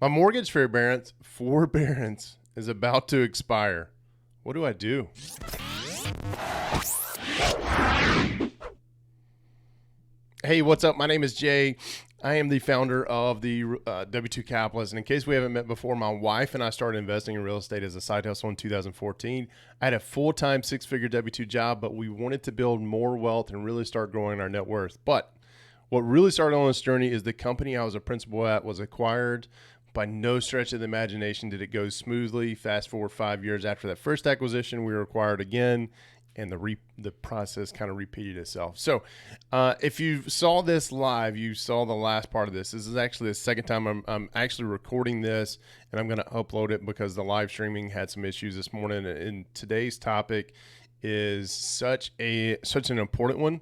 My mortgage forbearance is about to expire. What do I do? Hey, what's up? My name is Jay. I am the founder of the W2 Capitalist. And in case we haven't met before, my wife and I started investing in real estate as a side hustle in 2014. I had a full-time six-figure W2 job, but we wanted to build more wealth and really start growing our net worth. But what really started on this journey is the company I was a principal at was acquired. By no stretch of the imagination did it go smoothly. Fast forward 5 years after that first acquisition, we were acquired again, and the process kind of repeated itself. So if you saw this live, you saw the last part of this. This is actually the second time I'm actually recording this, and I'm going to upload it because the live streaming had some issues this morning. And today's topic is such an important one.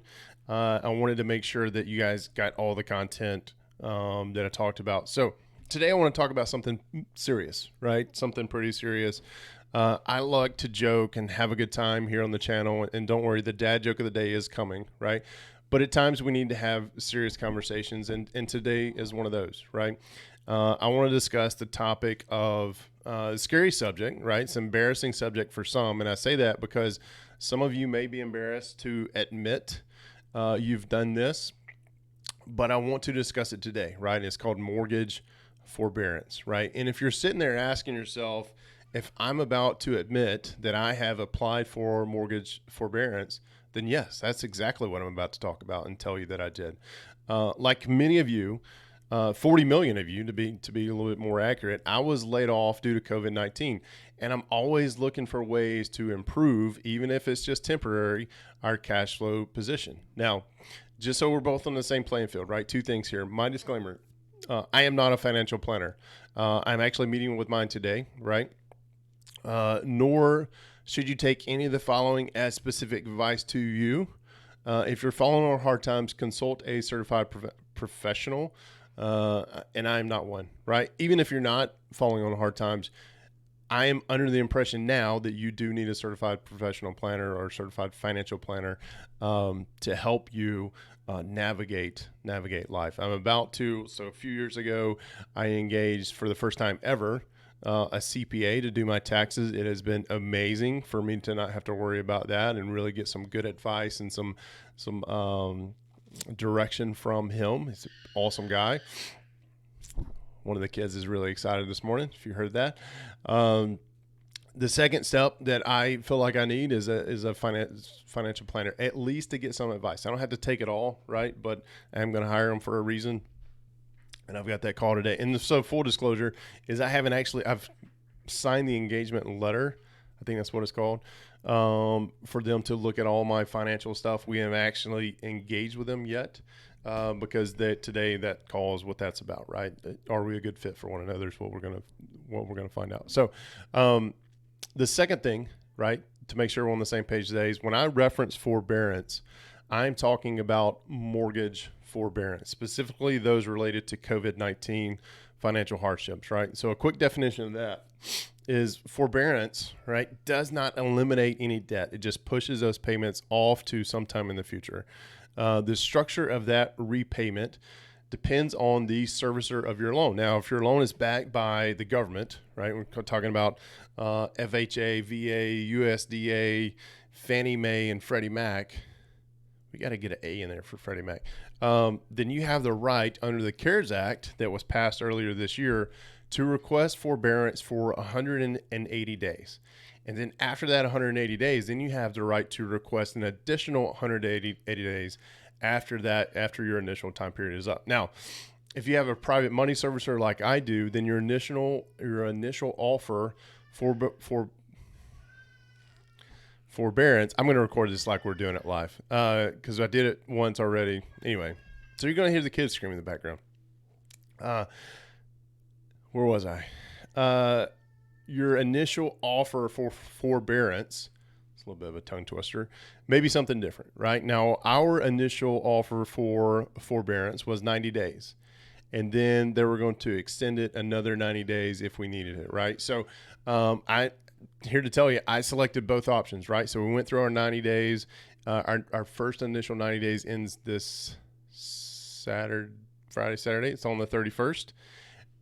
I wanted to make sure that you guys got all the content that I talked about. So today I want to talk about something serious, right? Something pretty serious. I like to joke and have a good time here on the channel, and don't worry, the dad joke of the day is coming, right? But at times we need to have serious conversations, and today is one of those, right? I want to discuss the topic of a scary subject, right? It's an embarrassing subject for some, and I say that because some of you may be embarrassed to admit you've done this, but I want to discuss it today, right? It's called mortgage forbearance, right? And if you're sitting there asking yourself, if I'm about to admit that I have applied for mortgage forbearance, then yes, that's exactly what I'm about to talk about and tell you that I did. Like many of you, 40 million of you to be a little bit more accurate, I was laid off due to COVID-19, and I'm always looking for ways to improve, even if it's just temporary, our cash flow position. Now, just so we're both on the same playing field, right? Two things here. My disclaimer, I am not a financial planner. I'm actually meeting with mine today, right? Nor should you take any of the following as specific advice to you. If you're falling on hard times, consult a certified professional, and I am not one, right? Even if you're not falling on hard times, I am under the impression now that you do need a certified professional planner or certified financial planner to help you navigate life. So a few years ago, I engaged for the first time ever a CPA to do my taxes. It has been amazing for me to not have to worry about that and really get some good advice and some direction from him. He's an awesome guy. One of the kids is really excited this morning, if you heard that. The second step that I feel like I need is a financial planner, at least to get some advice. I don't have to take it all, right? But I'm going to hire him for a reason. And I've got that call today. And so full disclosure is I've signed the engagement letter. I think that's what it's called, for them to look at all my financial stuff. We haven't actually engaged with them yet because today that call is what that's about, right? Are we a good fit for one another is what we're gonna find out. So the second thing, right, to make sure we're on the same page today is when I reference forbearance, I'm talking about mortgage forbearance, specifically those related to COVID-19 financial hardships, right? So a quick definition of that is forbearance, right, does not eliminate any debt. It just pushes those payments off to sometime in the future. The structure of that repayment depends on the servicer of your loan. Now, if your loan is backed by the government, right, we're talking about FHA, VA, USDA, Fannie Mae, and Freddie Mac. We got to get an A in there for Freddie Mac. Then you have the right under the CARES Act that was passed earlier this year to request forbearance for 180 days. And then after that 180 days, then you have the right to request an additional 180 days after your initial time period is up. Now, if you have a private money servicer like I do, then your initial offer for forbearance, I'm going to record this like we're doing it live because I did it once already. Anyway, so you're going to hear the kids screaming in the background. Where was I? Your initial offer for forbearance, it's a little bit of a tongue twister, maybe something different, right? Now, our initial offer for forbearance was 90 days. And then they were going to extend it another 90 days if we needed it, right? So here to tell you, I selected both options, right? So we went through our 90 days. Our first initial 90 days ends this Friday, Saturday. It's on the 31st.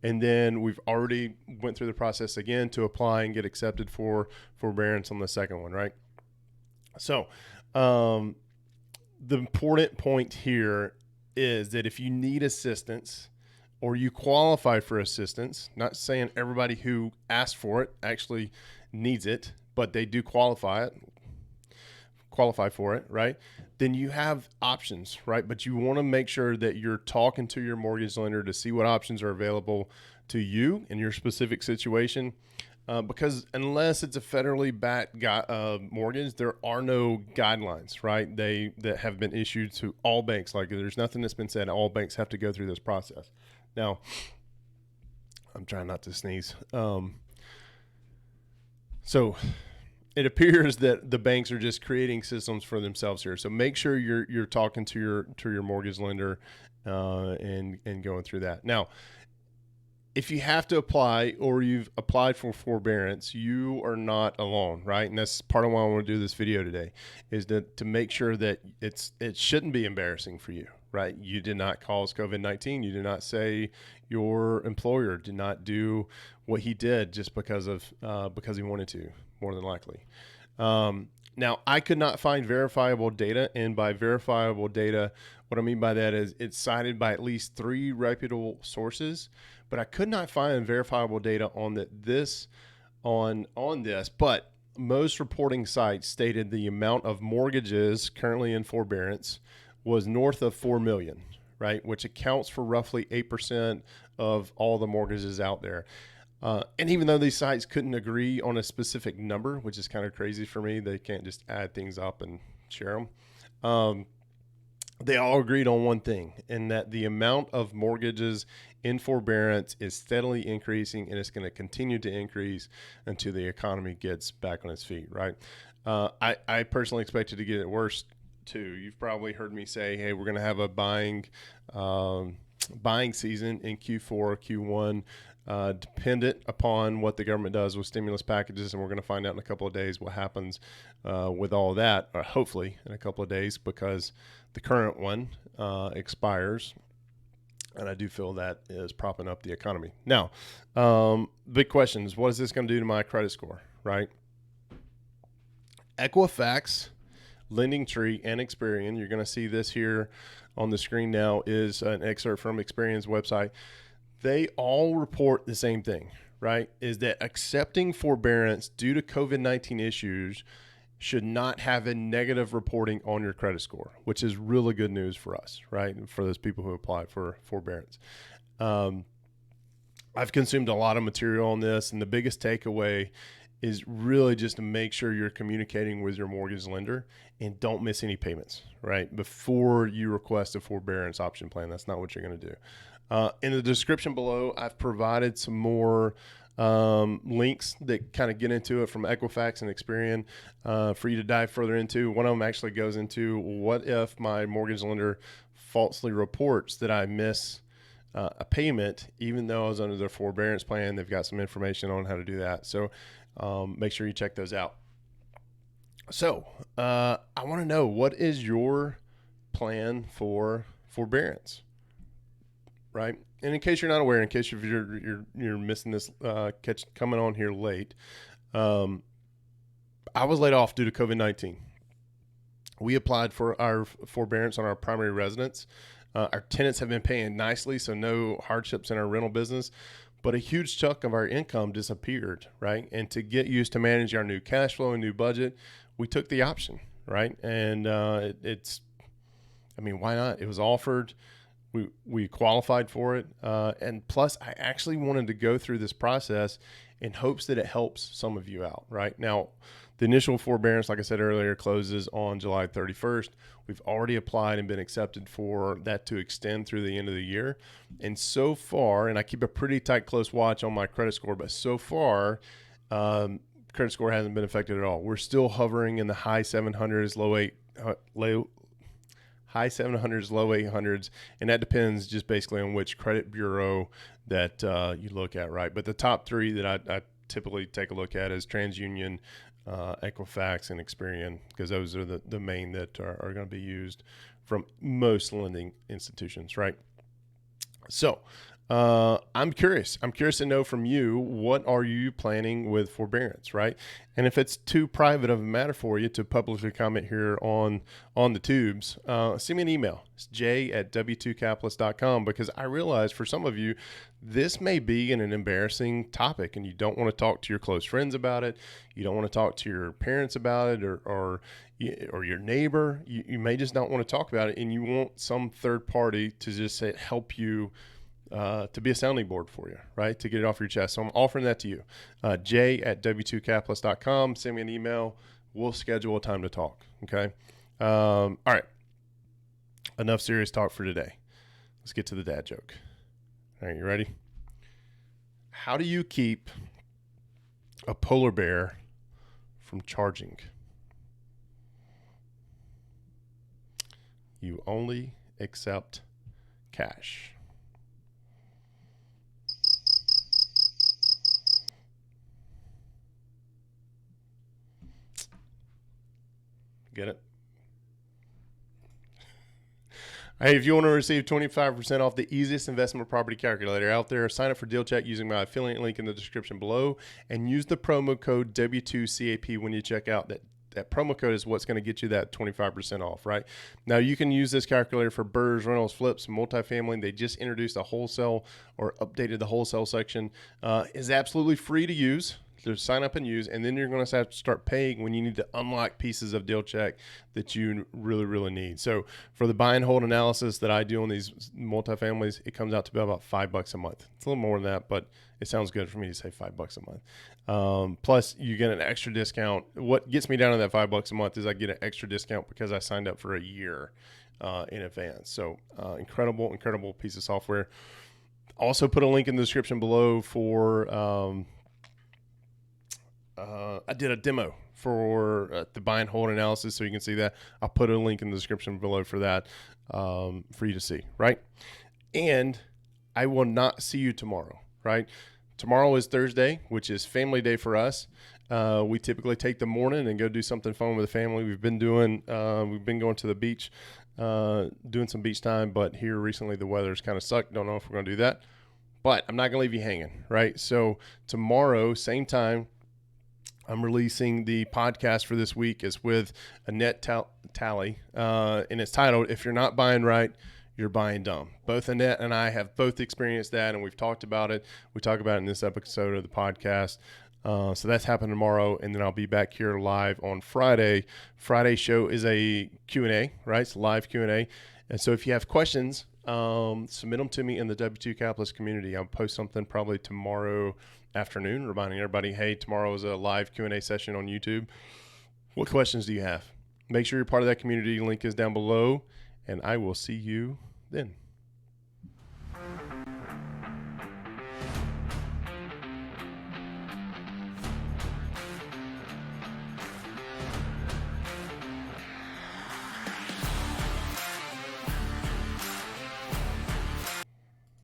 And then we've already went through the process again to apply and get accepted for forbearance on the second one, right? So the important point here is that if you need assistance or you qualify for assistance, not saying everybody who asked for it actually needs it, but they do qualify for it, right? Then you have options, right? But you want to make sure that you're talking to your mortgage lender to see what options are available to you in your specific situation. Because unless it's a federally backed mortgage, there are no guidelines, right? That have been issued to all banks. Like there's nothing that's been said. All banks have to go through this process. Now, I'm trying not to sneeze. So it appears that the banks are just creating systems for themselves here. So make sure you're talking to your mortgage lender and going through that. Now, if you have to apply or you've applied for forbearance, you are not alone, right? And that's part of why I want to do this video today, is to make sure that it shouldn't be embarrassing for you, right? You did not cause COVID-19. You did not say your employer did not do what he did just because he wanted to, more than likely. Now, I could not find verifiable data, and by verifiable data, what I mean by that is it's cited by at least 3 reputable sources, but I could not find verifiable data on this. But most reporting sites stated the amount of mortgages currently in forbearance was north of 4 million, right? Which accounts for roughly 8% of all the mortgages out there. And even though these sites couldn't agree on a specific number, which is kind of crazy for me, they can't just add things up and share them. They all agreed on one thing, and that the amount of mortgages in forbearance is steadily increasing, and it's going to continue to increase until the economy gets back on its feet, right? I personally expect it to get worse too. You've probably heard me say, hey, we're going to have a buying season in Q4, Q1, dependent upon what the government does with stimulus packages. And we're going to find out in a couple of days what happens with all of that, or hopefully in a couple of days, because the current one expires. And I do feel that is propping up the economy. Now, big question is, what is this going to do to my credit score, right? EQUIFAX, LendingTree, and EXPERIAN, you're going to see this here on the screen now, is an excerpt from EXPERIAN's website. They all report the same thing, right? Is that accepting forbearance due to COVID-19 issues should not have a negative reporting on your credit score, which is really good news for us, right? For those people who apply for forbearance. I've consumed a lot of material on this, and the biggest takeaway is really just to make sure you're communicating with your mortgage lender and don't miss any payments, right? Before you request a forbearance option plan. That's not what you're going to do. In the description below, I've provided some more links that kind of get into it from EQUIFAX and EXPERIAN for you to dive further into. One of them actually goes into what if my mortgage lender falsely reports that I miss a payment, even though I was under their forbearance plan. They've got some information on how to do that. So make sure you check those out. So I want to know, what is your plan for forbearance? Right, and in case you're not aware, in case you're missing this, coming on here late, I was laid off due to COVID-19. We applied for our forbearance on our primary residence. Our tenants have been paying nicely, so no hardships in our rental business. But a huge chunk of our income disappeared, right? And to get used to managing our new cash flow and new budget, we took the option, right? And why not? It was offered. We qualified for it. And plus, I actually wanted to go through this process in hopes that it helps some of you out, right? Now, the initial forbearance, like I said earlier, closes on July 31st. We've already applied and been accepted for that to extend through the end of the year. And so far, and I keep a pretty tight, close watch on my credit score, but so far, credit score hasn't been affected at all. We're still hovering in the high 700s, high 700s, low 800s, and that depends just basically on which credit bureau that you look at, right? But the top 3 that I typically take a look at is TransUnion, EQUIFAX, and EXPERIAN, because those are the main that are going to be used from most lending institutions, right? So I'm curious. I'm curious to know from you, what are you planning with forbearance, right? And if it's too private of a matter for you to publicly comment here on the tubes, send me an email. It's j@w2capitalist.com, because I realize for some of you, this may be an embarrassing topic and you don't want to talk to your close friends about it. You don't want to talk to your parents about it, or your neighbor. You may just not want to talk about it, and you want some third party to just say, help you, to be a sounding board for you, right? To get it off your chest. So I'm offering that to you. j@w2capitalist.com. Send me an email. We'll schedule a time to talk. Okay. All right. Enough serious talk for today. Let's get to the dad joke. All right. You ready? How do you keep a polar bear from charging? You only accept cash. Get it? Hey, if you want to receive 25% off the easiest investment property calculator out there, sign up for Deal Check using my affiliate link in the description below and use the promo code W2CAP when you check out. That promo code is what's going to get you that 25% off, right? Now, you can use this calculator for burrs, rentals, flips, multifamily. They just introduced a wholesale, or updated the wholesale section. It's absolutely free to use. To sign up and use, and then you're going to have to start paying when you need to unlock pieces of Deal Check that you really, really need. So for the buy and hold analysis that I do on these multifamilies, it comes out to be about $5 a month. It's a little more than that, but it sounds good for me to say $5 a month. Plus, you get an extra discount. What gets me down to that $5 a month is I get an extra discount because I signed up for a year in advance. So incredible piece of software. Also put a link in the description below for I did a demo for the buy and hold analysis, so you can see that. I'll put a link in the description below for that, for you to see, right? And I will not see you tomorrow, right? Tomorrow is Thursday, which is family day for us. We typically take the morning and go do something fun with the family. We've been going to the beach, doing some beach time, but here recently the weather's kind of sucked. Don't know if we're going to do that, but I'm not going to leave you hanging, right? So tomorrow, same time, I'm releasing the podcast for this week. Is with Annette Talley, and it's titled, "If You're Not Buying Right, You're Buying Dumb." Both Annette and I have both experienced that, and we've talked about it. We talk about it in this episode of the podcast. So that's happening tomorrow, and then I'll be back here live on Friday. Friday's show is a Q&A, right? It's a live Q&A. And so if you have questions, submit them to me in the W2 Capitalist community. I'll post something probably tomorrow afternoon, reminding everybody, hey, tomorrow is a live Q&A session on YouTube. What questions do you have? Make sure you're part of that community. Link is down below, and I will see you then.